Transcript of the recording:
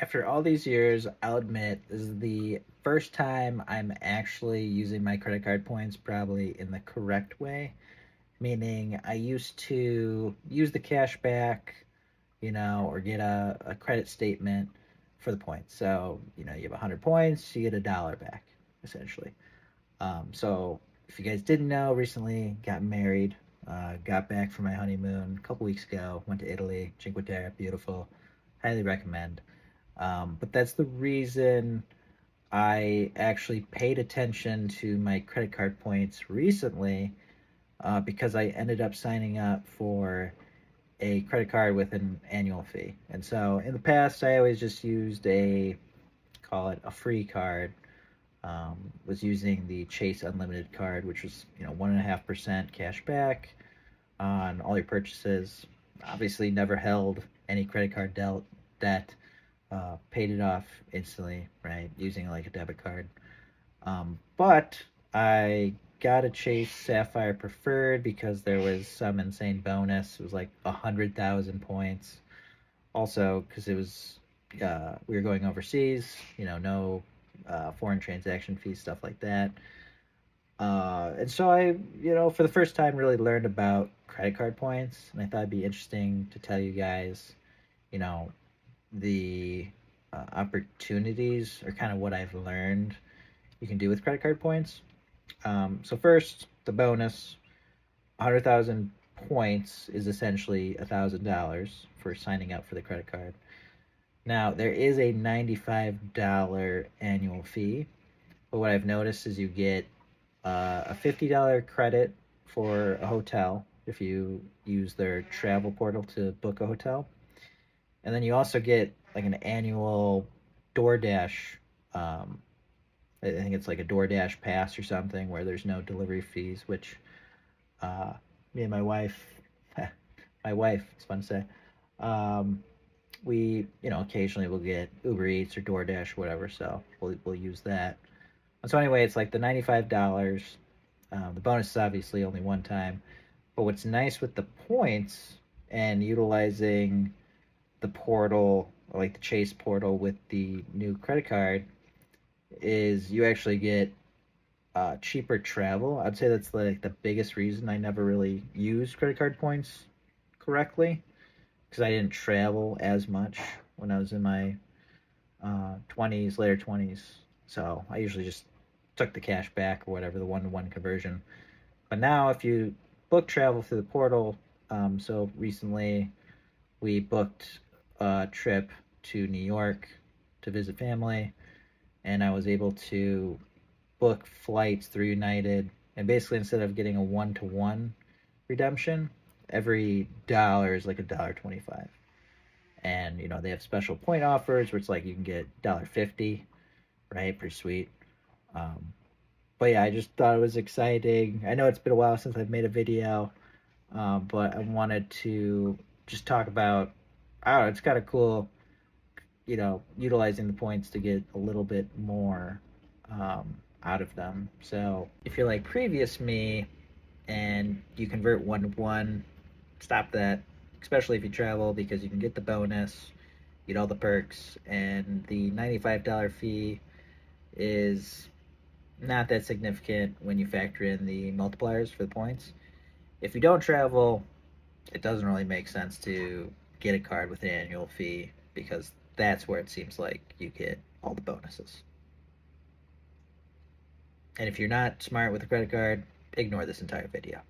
After all these years, I'll admit this is the first time I'm actually using my credit card points probably in the correct way. Meaning, I used to use the cash back, or get a credit statement for the points. So, you have 100 points, you get $1 back, essentially. So, if you guys didn't know, recently got married, got back from my honeymoon a couple weeks ago, went to Italy, Cinque Terre, beautiful. Highly recommend. But that's the reason I actually paid attention to my credit card points recently, because I ended up signing up for a credit card with an annual fee. And so in the past, I always just used call it a free card. Was using the Chase Unlimited card, which was 1.5% cash back on all your purchases. Obviously, never held any credit card debt. Paid it off instantly, right, using like a debit card. But I got a Chase Sapphire Preferred because there was some insane bonus. It was like 100,000 points. Also, because it was we were going overseas, no foreign transaction fees, stuff like that. And so I, for the first time, really learned about credit card points, and I thought it'd be interesting to tell you guys, you know, the opportunities or kind of what I've learned you can do with credit card points. So first, the bonus, 100,000 points is essentially $1,000 for signing up for the credit card. Now, there is a $95 annual fee, but what I've noticed is you get a $50 credit for a hotel if you use their travel portal to book a hotel. And then you also get like an annual DoorDash. I think it's like a DoorDash pass or something where there's no delivery fees, which uh, me and my wife, my wife, it's fun to say, um, we, occasionally we'll get Uber Eats or DoorDash or whatever, so we'll use that. And so anyway, it's like the $95. The bonus is obviously only one time, but what's nice with the points and utilizing the portal, like the Chase portal with the new credit card, is you actually get cheaper travel. I'd say that's like the biggest reason I never really used credit card points correctly, because I didn't travel as much when I was in my 20s, later 20s. So I usually just took the cash back or whatever, the one-to-one conversion. But now, if you book travel through the portal, so recently we booked a trip to New York to visit family, and I was able to book flights through United. And basically, instead of getting a one-to-one redemption, every dollar is like $1.25. And they have special point offers where it's like you can get $1.50, right? Pretty sweet. Um, but yeah, I just thought it was exciting. I know it's been a while since I've made a video, but I wanted to just talk about. I don't know, it's kind of cool, utilizing the points to get a little bit more out of them. So if you're like previous me and you convert one to one, stop that, especially if you travel, because you can get the bonus, get all the perks, and the $95 fee is not that significant when you factor in the multipliers for the points. If you don't travel, it doesn't really make sense to get a card with an annual fee, because that's where it seems like you get all the bonuses. And if you're not smart with a credit card, ignore this entire video.